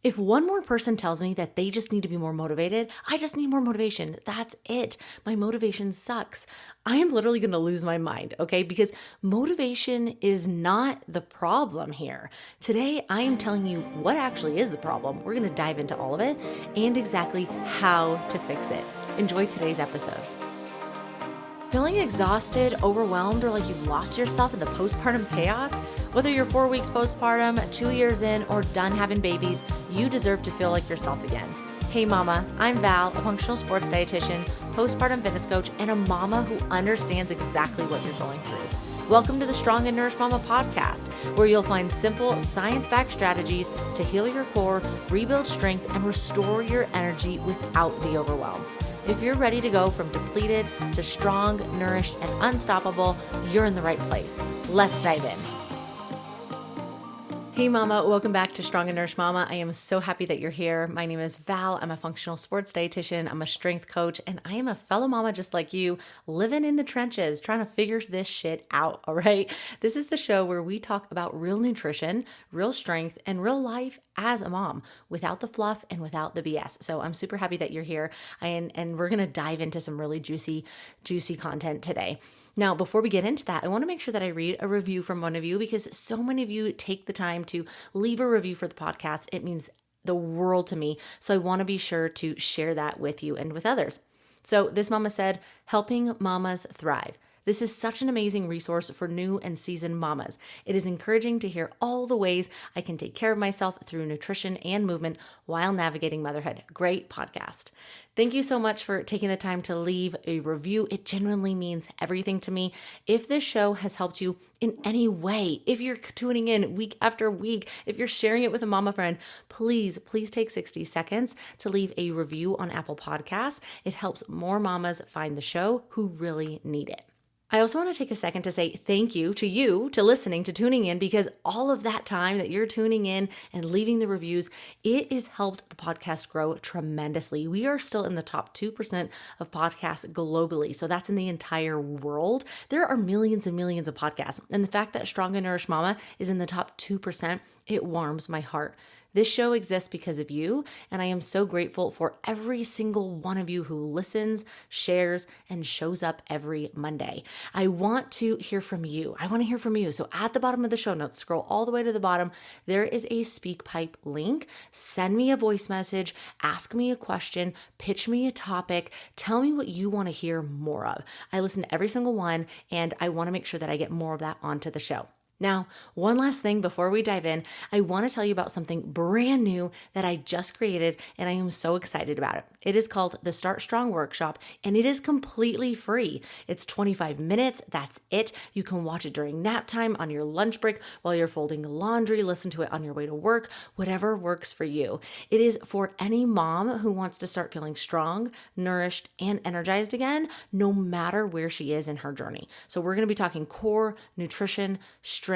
If one more person tells me that they just need to be more motivated, I just need more motivation. That's it. My motivation sucks. I am literally going to lose my mind, okay? Because motivation is not the problem here. Today, I am telling you what actually is the problem. We're going to dive into all of it and exactly how to fix it. Enjoy today's episode. Feeling exhausted, overwhelmed, or like you've lost yourself in the postpartum chaos? Whether you're 4 weeks postpartum, 2 years in, or done having babies, you deserve to feel like yourself again. Hey mama, I'm Val, a functional sports dietitian, postpartum fitness coach, and a mama who understands exactly what you're going through. Welcome to the Strong and Nourished Mama podcast, where you'll find simple, science-backed strategies to heal your core, rebuild strength, and restore your energy without the overwhelm. If you're ready to go from depleted to strong, nourished, and unstoppable, you're in the right place. Let's dive in. Hey mama, welcome back to Strong and Nourished Mama. I am so happy that you're here. My name is Val. I'm a functional sports dietitian. I'm a strength coach, and I am a fellow mama just like you, living in the trenches, trying to figure this shit out, all right? This is the show where we talk about real nutrition, real strength, and real life as a mom, without the fluff and without the BS. So I'm super happy that you're here, and we're going to dive into some really juicy content today. Now, before we get into that, I want to make sure that I read a review from one of you because so many of you take the time to leave a review for the podcast. It means the world to me. So I want to be sure to share that with you and with others. So this mama said, helping mamas thrive. This is such an amazing resource for new and seasoned mamas. It is encouraging to hear all the ways I can take care of myself through nutrition and movement while navigating motherhood. Great podcast. Thank you so much for taking the time to leave a review. It genuinely means everything to me. If this show has helped you in any way, if you're tuning in week after week, if you're sharing it with a mama friend, please take 60 seconds to leave a review on Apple Podcasts. It helps more mamas find the show who really need it. I also want to take a second to say thank you to listening, to tuning in, because all of that time that you're tuning in and leaving the reviews, it has helped the podcast grow tremendously. We are still in the top 2% of podcasts globally. So that's in the entire world. There are millions and millions of podcasts. And the fact that Strong and Nourished Mama is in the top 2%, it warms my heart. This show exists because of you, and I am so grateful for every single one of you who listens, shares, and shows up every Monday. I want to hear from you. So at the bottom of the show notes, scroll all the way to the bottom, there is a SpeakPipe link. Send me a voice message, ask me a question, pitch me a topic, tell me what you want to hear more of. I listen to every single one, and I want to make sure that I get more of that onto the show. Now, one last thing before we dive in, I want to tell you about something brand new that I just created, and I am so excited about it. It is called the Start Strong Workshop, and it is completely free. It's 25 minutes. That's it. You can watch it during nap time, on your lunch break, while you're folding laundry, listen to it on your way to work, whatever works for you. It is for any mom who wants to start feeling strong, nourished, and energized again, no matter where she is in her journey. So we're going to be talking core, nutrition, strength,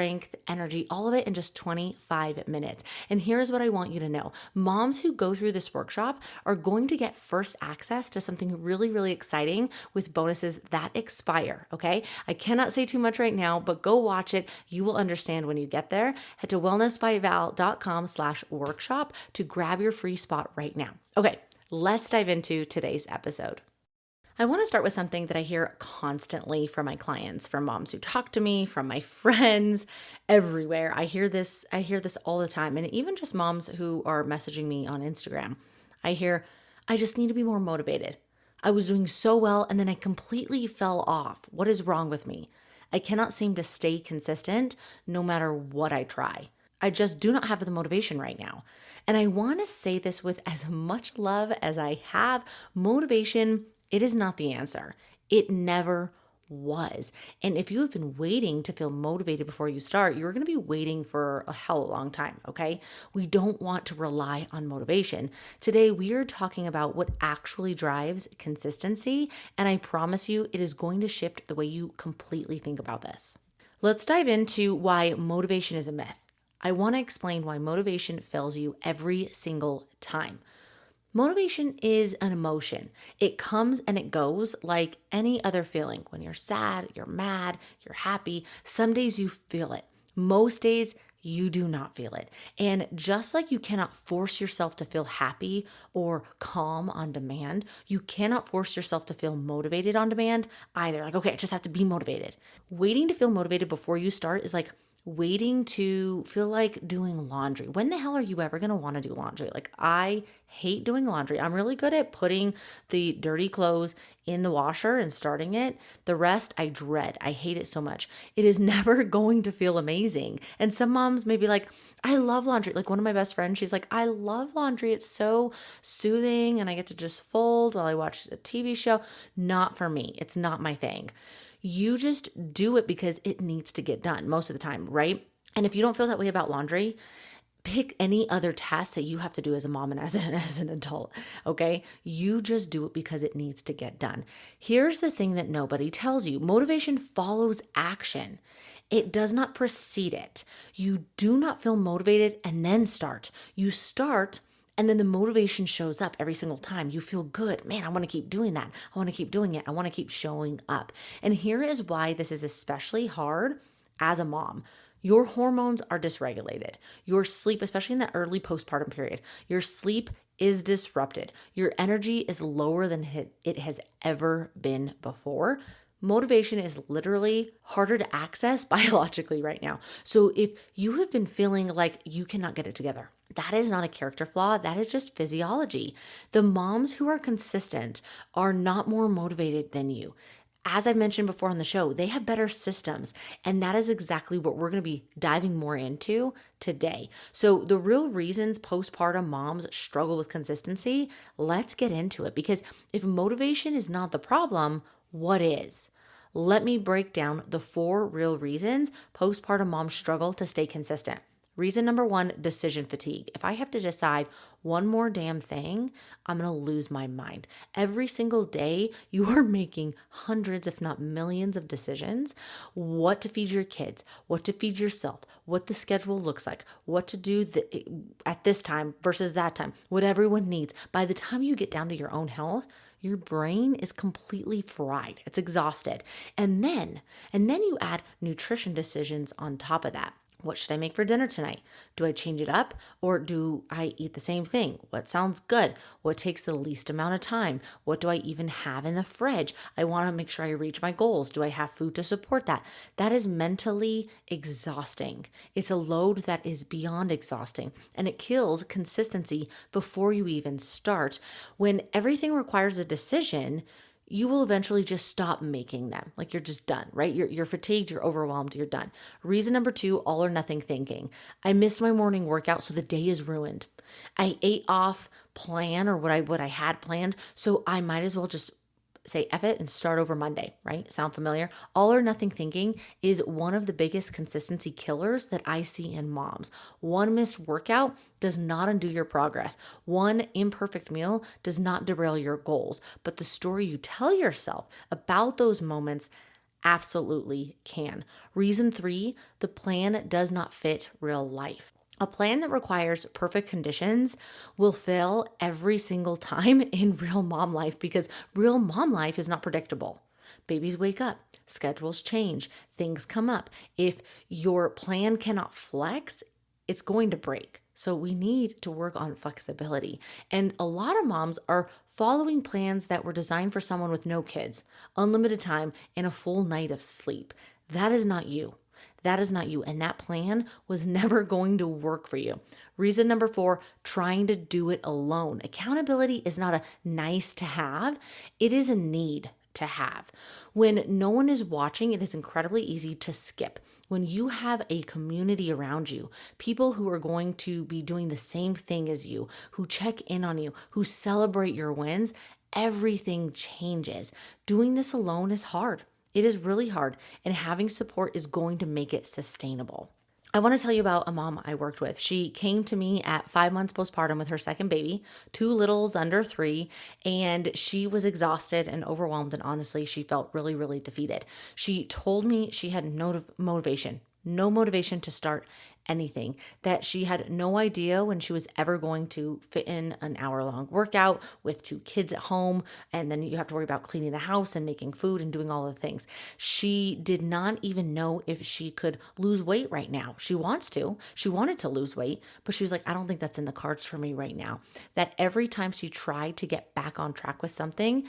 energy, all of it in just 25 minutes. And here's what I want you to know. Moms who go through this workshop are going to get first access to something really, really exciting with bonuses that expire, okay? I cannot say too much right now, but go watch it. You will understand when you get there. Head to wellnessbyval.com/workshop to grab your free spot right now. Okay, let's dive into today's episode. I want to start with something that I hear constantly from my clients, from moms who talk to me, from my friends, everywhere. I hear this all the time. And even just moms who are messaging me on Instagram. I hear, I just need to be more motivated. I was doing so well and then I completely fell off. What is wrong with me? I cannot seem to stay consistent no matter what I try. I just do not have the motivation right now. And I want to say this with as much love as I have. Motivation, it is not the answer. It never was. And if you have been waiting to feel motivated before you start, you're going to be waiting for a hell of a long time, okay? We don't want to rely on motivation. Today, we are talking about what actually drives consistency, and I promise you, it is going to shift the way you completely think about this. Let's dive into why motivation is a myth. I want to explain why motivation fails you every single time. Motivation is an emotion. It comes and it goes like any other feeling. When you're sad, you're mad, you're happy. Some days you feel it. Most days you do not feel it. And just like you cannot force yourself to feel happy or calm on demand, you cannot force yourself to feel motivated on demand either. Like, okay, I just have to be motivated. Waiting to feel motivated before you start is like waiting to feel like doing laundry. When the hell are you ever going to want to do laundry? Like, I hate doing laundry. I'm really good at putting the dirty clothes in the washer and starting it. The rest I dread. I hate it so much. It is never going to feel amazing. And some moms may be like, I love laundry. Like one of my best friends, she's like, I love laundry. It's so soothing and I get to just fold while I watch a TV show. Not for me. It's not my thing. You just do it because it needs to get done most of the time, right? And if you don't feel that way about laundry, pick any other task that you have to do as a mom and as an adult, okay? You just do it because it needs to get done. Here's the thing that nobody tells you. Motivation follows action. It does not precede it. You do not feel motivated and then start. You start and then the motivation shows up every single time. You feel good. Man, I want to keep doing that. I want to keep doing it. I want to keep showing up. And here is why this is especially hard as a mom. Your hormones are dysregulated. Your sleep, especially in the early postpartum period, your sleep is disrupted. Your energy is lower than it has ever been before. Motivation is literally harder to access biologically right now. So if you have been feeling like you cannot get it together, that is not a character flaw. That is just physiology. The moms who are consistent are not more motivated than you. As I mentioned before on the show, they have better systems. And that is exactly what we're going to be diving more into today. So the real reasons postpartum moms struggle with consistency, let's get into it. Because if motivation is not the problem, what is? Let me break down the 4 real reasons postpartum moms struggle to stay consistent. Reason number 1, decision fatigue. If I have to decide one more damn thing, I'm going to lose my mind. Every single day, you are making hundreds, if not millions of decisions. What to feed your kids, what to feed yourself, what the schedule looks like, what to do at this time versus that time, what everyone needs. By the time you get down to your own health, your brain is completely fried. It's exhausted. And then you add nutrition decisions on top of that. What should I make for dinner tonight? Do I change it up or do I eat the same thing? What sounds good? What takes the least amount of time? What do I even have in the fridge? I want to make sure I reach my goals. Do I have food to support that? That is mentally exhausting. It's a load that is beyond exhausting, and it kills consistency before you even start. When everything requires a decision, you will eventually just stop making them. Like you're just done, right? You're fatigued, you're overwhelmed, you're done. Reason number 2, all or nothing thinking. I missed my morning workout, so the day is ruined. I ate off plan or what I had planned, so I might as well just say F it and start over Monday, right? Sound familiar? All or nothing thinking is one of the biggest consistency killers that I see in moms. One missed workout does not undo your progress. One imperfect meal does not derail your goals. But the story you tell yourself about those moments absolutely can. Reason 3, the plan does not fit real life. A plan that requires perfect conditions will fail every single time in real mom life because real mom life is not predictable. Babies wake up, schedules change, things come up. If your plan cannot flex, it's going to break. So we need to work on flexibility. And a lot of moms are following plans that were designed for someone with no kids, unlimited time, and a full night of sleep. That is not you. That is not you. And that plan was never going to work for you. Reason number 4, trying to do it alone. Accountability is not a nice to have. It is a need to have. When no one is watching, it is incredibly easy to skip. When you have a community around you, people who are going to be doing the same thing as you, who check in on you, who celebrate your wins, everything changes. Doing this alone is hard. It is really hard, and having support is going to make it sustainable. I want to tell you about a mom I worked with. She came to me at 5 months postpartum with her second baby, 2 littles under 3, and she was exhausted and overwhelmed, and honestly, she felt really, really defeated. She told me she had no motivation to start anything, that she had no idea when she was ever going to fit in an hour-long workout with 2 kids at home, and then you have to worry about cleaning the house and making food and doing all the things. She did not even know if she could lose weight right now. She wants to. She wanted to lose weight, but she was like, I don't think that's in the cards for me right now. That every time she tried to get back on track with something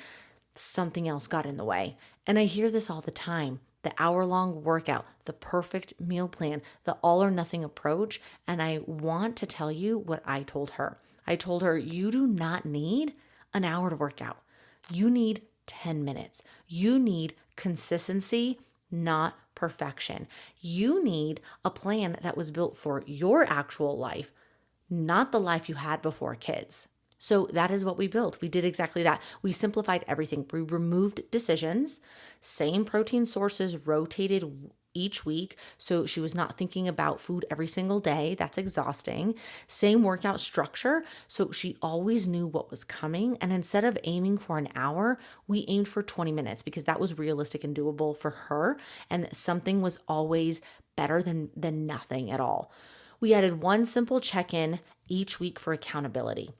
else got in the way. And I hear this all the time. The hour-long workout, the perfect meal plan, the all or nothing approach. And I want to tell you what I told her. I told her, you do not need an hour to work out. You need 10 minutes. You need consistency, not perfection. You need a plan that was built for your actual life, not the life you had before kids. So that is what we built. We did exactly that. We simplified everything. We removed decisions, same protein sources rotated each week. So she was not thinking about food every single day. That's exhausting. Same workout structure. So she always knew what was coming. And instead of aiming for an hour, we aimed for 20 minutes because that was realistic and doable for her. And something was always better than nothing at all. We added one simple check-in each week for accountability.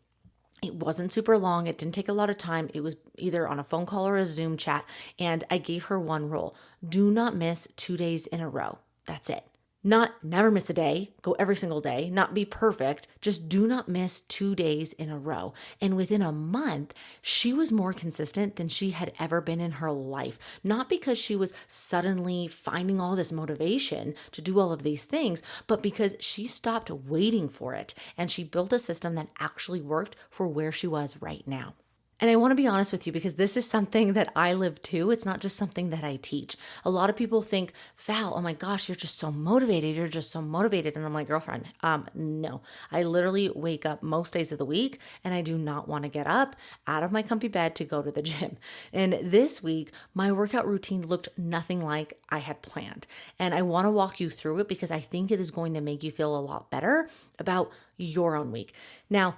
It wasn't super long. It didn't take a lot of time. It was either on a phone call or a Zoom chat. And I gave her one rule. Do not miss 2 days in a row. That's it. Not never miss a day, go every single day, not be perfect, just do not miss 2 days in a row. And within a month, she was more consistent than she had ever been in her life. Not because she was suddenly finding all this motivation to do all of these things, but because she stopped waiting for it and she built a system that actually worked for where she was right now. And I want to be honest with you because this is something that I live too. It's not just something that I teach. A lot of people think, Val, oh my gosh, you're just so motivated. You're just so motivated. And I'm like, girlfriend, no. I literally wake up most days of the week and I do not want to get up out of my comfy bed to go to the gym. And this week, my workout routine looked nothing like I had planned. And I want to walk you through it because I think it is going to make you feel a lot better about your own week. Now,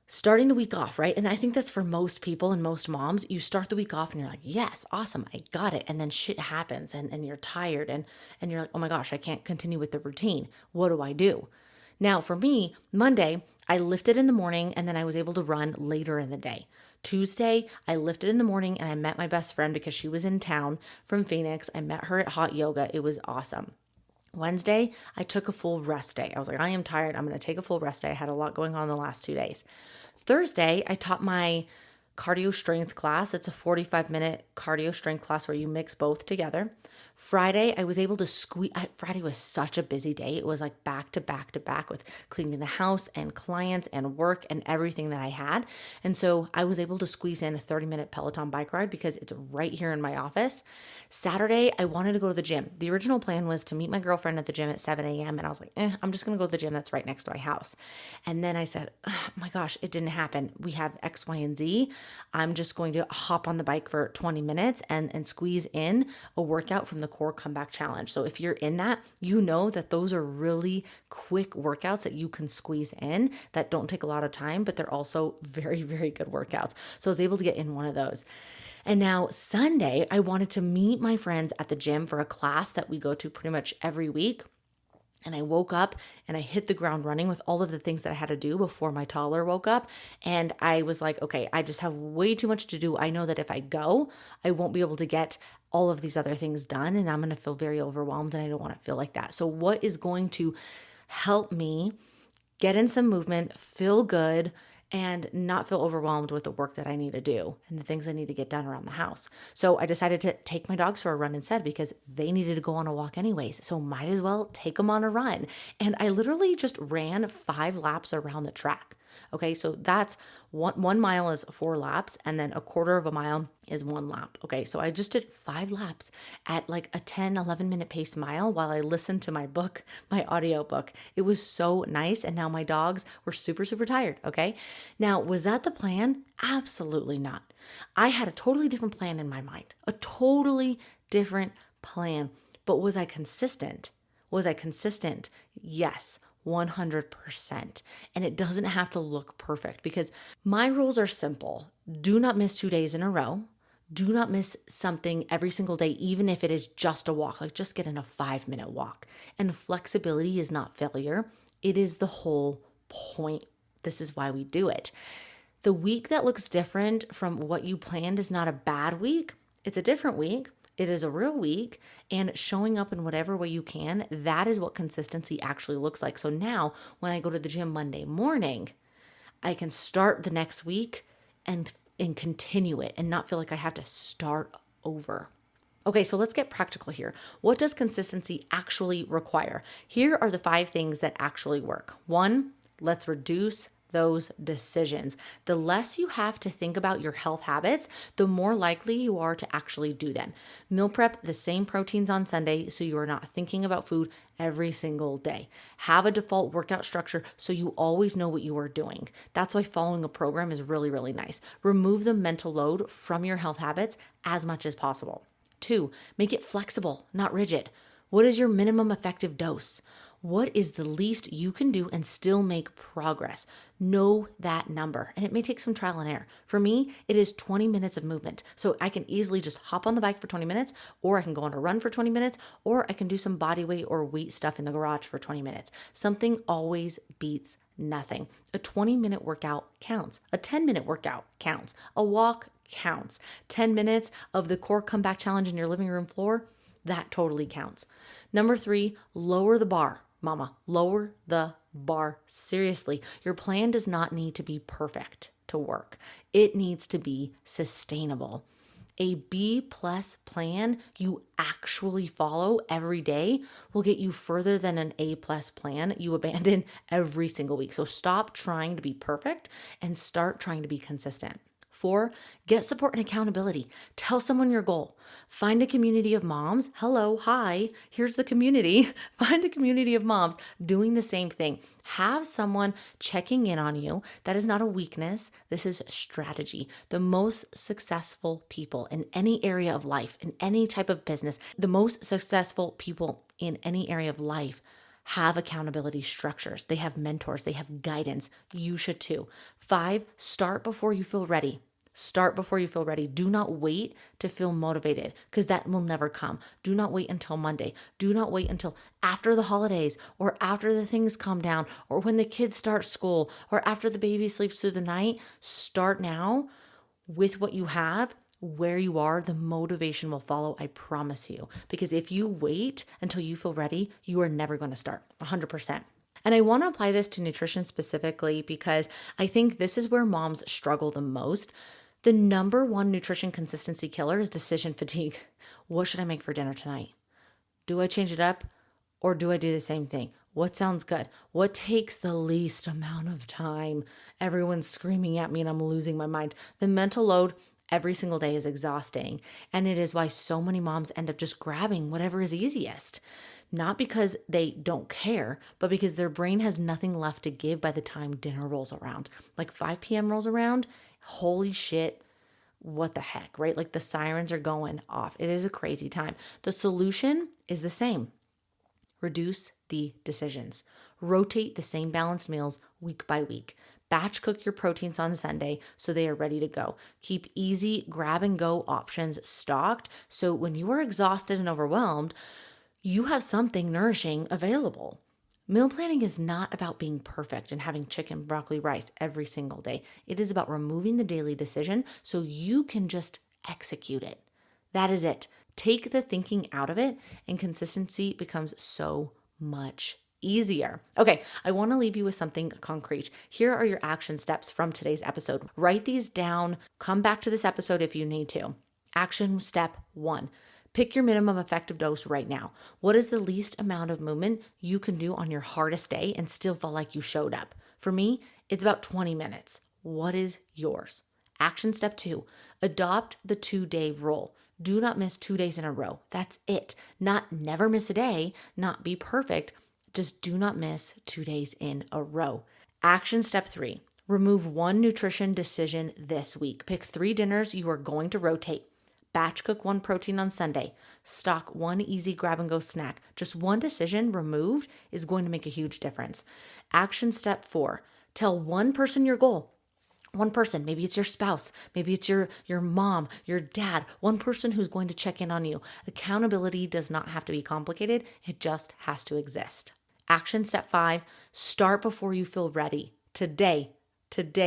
starting the week off, right? And I think that's for most people and most moms. You start the week off and you're like, yes, awesome, I got it. And then shit happens and you're tired and you're like, oh my gosh, I can't continue with the routine. What do I do? Now, for me, Monday, I lifted in the morning and then I was able to run later in the day. Tuesday, I lifted in the morning and I met my best friend because she was in town from Phoenix. I met her at hot yoga. It was awesome. Wednesday, I took a full rest day. I was like, I am tired. I'm going to take a full rest day. I had a lot going on the last 2 days. Thursday, I taught my cardio strength class. It's a 45-minute cardio strength class where you mix both together. Friday, I was able to Friday was such a busy day. It was like back to back to back with cleaning the house and clients and work and everything that I had. And so I was able to squeeze in a 30-minute Peloton bike ride because it's right here in my office. Saturday, I wanted to go to the gym. The original plan was to meet my girlfriend at the gym at 7 a.m. And I was like, I'm just going to go to the gym that's right next to my house. And then I said, oh my gosh, it didn't happen. We have X, Y, and Z. I'm just going to hop on the bike for 20 minutes and squeeze in a workout from the Core Comeback Challenge. So if you're in that, you know that those are really quick workouts that you can squeeze in that don't take a lot of time, but they're also very, very good workouts. So I was able to get in one of those. And now Sunday, I wanted to meet my friends at the gym for a class that we go to pretty much every week. And I woke up and I hit the ground running with all of the things that I had to do before my toddler woke up. And I was like, okay, I just have way too much to do. I know that if I go, I won't be able to get all of these other things done and I'm going to feel very overwhelmed and I don't want to feel like that. So what is going to help me get in some movement, feel good, and not feel overwhelmed with the work that I need to do and the things I need to get done around the house? So I decided to take my dogs for a run instead because they needed to go on a walk anyways. So might as well take them on a run. And I literally just ran 5 laps around the track. Okay, so that's 1 mile is 4 laps, and then a quarter of a mile is 1 lap. Okay, so I just did 5 laps at like a 10-11 minute pace mile while I listened to my book, my audio book. It was so nice, and now my dogs were super, super tired. Okay, now was that the plan? Absolutely not. I had a totally different plan in my mind, a totally different plan. But was I consistent? Was I consistent? Yes. 100%. And it doesn't have to look perfect because my rules are simple. Do not miss 2 days in a row. Do not miss something every single day, even if it is just a walk, like just get in a 5-minute walk. And flexibility is not failure. It is the whole point. This is why we do it. The week that looks different from what you planned is not a bad week. It's a different week. It is a real week, and showing up in whatever way you can, that is what consistency actually looks like. So now when I go to the gym Monday morning, I can start the next week and continue it and not feel like I have to start over. Okay, so let's get practical here. What does consistency actually require? Here are the 5 things that actually work. 1, let's reduce those decisions. The less you have to think about your health habits, the more likely you are to actually do them. Meal prep the same proteins on Sunday so you are not thinking about food every single day. Have a default workout structure so you always know what you are doing. That's why following a program is really, really nice. Remove the mental load from your health habits as much as possible. 2, make it flexible, not rigid. What is your minimum effective dose? What is the least you can do and still make progress? Know that number. And it may take some trial and error. For me, it is 20 minutes of movement. So I can easily just hop on the bike for 20 minutes, or I can go on a run for 20 minutes, or I can do some body weight or weight stuff in the garage for 20 minutes. Something always beats nothing. A 20-minute workout counts. A 10-minute workout counts. A walk counts. 10 minutes of the core comeback challenge in your living room floor, that totally counts. Number 3, lower the bar. Mama, lower the bar. Seriously, your plan does not need to be perfect to work. It needs to be sustainable. A B+ plan you actually follow every day will get you further than an A+ plan you abandon every single week. So stop trying to be perfect and start trying to be consistent. 4, get support and accountability. Tell someone your goal. Find a community of moms. Hello, hi, here's the community. Find a community of moms doing the same thing. Have someone checking in on you. That is not a weakness. This is strategy. The most successful people in any area of life, in any type of business, the most successful people in any area of life have accountability structures. They have mentors. They have guidance. You should too. 5, start before you feel ready. Start before you feel ready. Do not wait to feel motivated because that will never come. Do not wait until Monday. Do not wait until after the holidays or after the things calm down or when the kids start school or after the baby sleeps through the night. Start now with what you have. Where you are, the motivation will follow, I promise you. Because if you wait until you feel ready, you are never going to start 100%. And I want to apply this to nutrition specifically because I think this is where moms struggle the most. The number 1 nutrition consistency killer is decision fatigue. What should I make for dinner tonight? Do I change it up or do I do the same thing? What sounds good? What takes the least amount of time? Everyone's screaming at me and I'm losing my mind. The mental load every single day is exhausting. And it is why so many moms end up just grabbing whatever is easiest. Not because they don't care, but because their brain has nothing left to give by the time dinner rolls around. Like 5 p.m. rolls around, holy shit, what the heck, right? Like the sirens are going off. It is a crazy time. The solution is the same. Reduce the decisions. Rotate the same balanced meals week by week. Batch cook your proteins on Sunday so they are ready to go. Keep easy grab and go options stocked so when you are exhausted and overwhelmed, you have something nourishing available. Meal planning is not about being perfect and having chicken, broccoli, rice every single day. It is about removing the daily decision so you can just execute it. That is it. Take the thinking out of it and consistency becomes so much easier. Okay, I want to leave you with something concrete. Here are your action steps from today's episode. Write these down. Come back to this episode if you need to. Action step 1. Pick your minimum effective dose right now. What is the least amount of movement you can do on your hardest day and still feel like you showed up? For me, it's about 20 minutes. What is yours? Action step 2. Adopt the 2-day rule. Do not miss 2 days in a row. That's it. Not never miss a day, not be perfect. Just do not miss 2 days in a row. Action step 3, remove 1 nutrition decision this week. Pick 3 dinners you are going to rotate. Batch cook 1 protein on Sunday. Stock 1 easy grab and go snack. Just 1 decision removed is going to make a huge difference. Action step 4, tell 1 person your goal. One person, maybe it's your spouse, maybe it's your mom, your dad, one person who's going to check in on you. Accountability does not have to be complicated. It just has to exist. Action step 5, start before you feel ready. Today,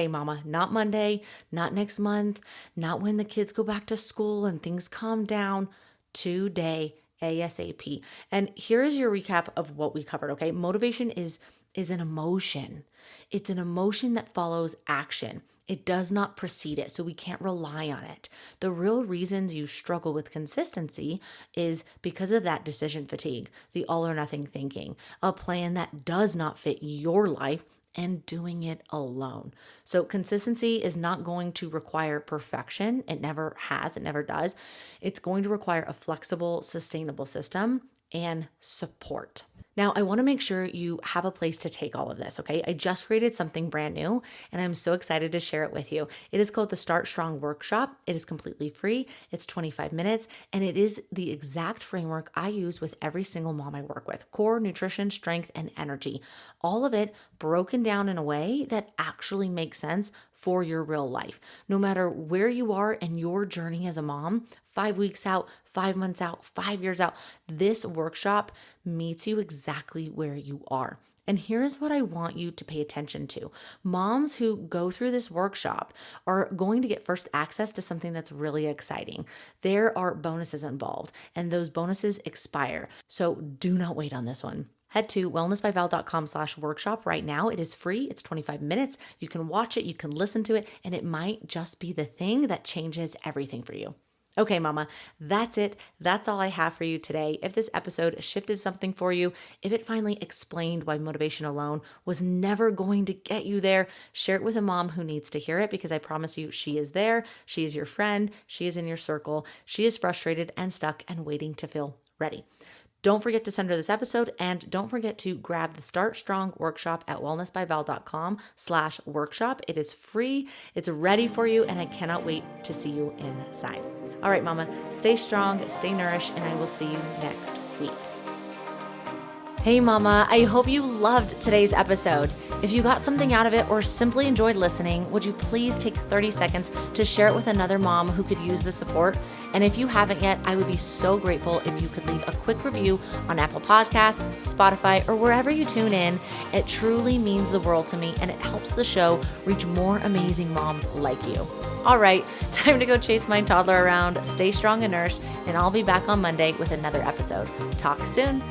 mama, not Monday, not next month, not when the kids go back to school and things calm down. Today, ASAP. And here is your recap of what we covered, okay? Motivation is an emotion. It's an emotion that follows action. It does not precede it, so we can't rely on it. The real reasons you struggle with consistency is because of that decision fatigue, the all or nothing thinking, a plan that does not fit your life, and doing it alone. So consistency is not going to require perfection. It never has, it never does. It's going to require a flexible, sustainable system and support. Now, I want to make sure you have a place to take all of this, okay? I just created something brand new, and I'm so excited to share it with you. It is called the Start Strong Workshop. It is completely free. It's 25 minutes, and it is the exact framework I use with every single mom I work with: core, nutrition, strength, and energy. All of it broken down in a way that actually makes sense for your real life. No matter where you are in your journey as a mom, 5 weeks out, 5 months out, 5 years out, this workshop meets you exactly where you are. And here's what I want you to pay attention to. Moms who go through this workshop are going to get first access to something that's really exciting. There are bonuses involved, and those bonuses expire. So do not wait on this one. Head to wellnessbyval.com/workshop right now. It is free. It's 25 minutes. You can watch it, you can listen to it, and it might just be the thing that changes everything for you. Okay, mama, that's it. That's all I have for you today. If this episode shifted something for you, if it finally explained why motivation alone was never going to get you there, share it with a mom who needs to hear it, because I promise you she is there. She is your friend. She is in your circle. She is frustrated and stuck and waiting to feel ready. Don't forget to send her this episode, and don't forget to grab the Start Strong workshop at wellnessbyval.com/workshop. It is free. It's ready for you, and I cannot wait to see you inside. All right, mama, stay strong, stay nourished, and I will see you next week. Hey mama, I hope you loved today's episode. If you got something out of it or simply enjoyed listening, would you please take 30 seconds to share it with another mom who could use the support? And if you haven't yet, I would be so grateful if you could leave a quick review on Apple Podcasts, Spotify, or wherever you tune in. It truly means the world to me, and it helps the show reach more amazing moms like you. All right, time to go chase my toddler around. Stay strong and nourished, and I'll be back on Monday with another episode. Talk soon.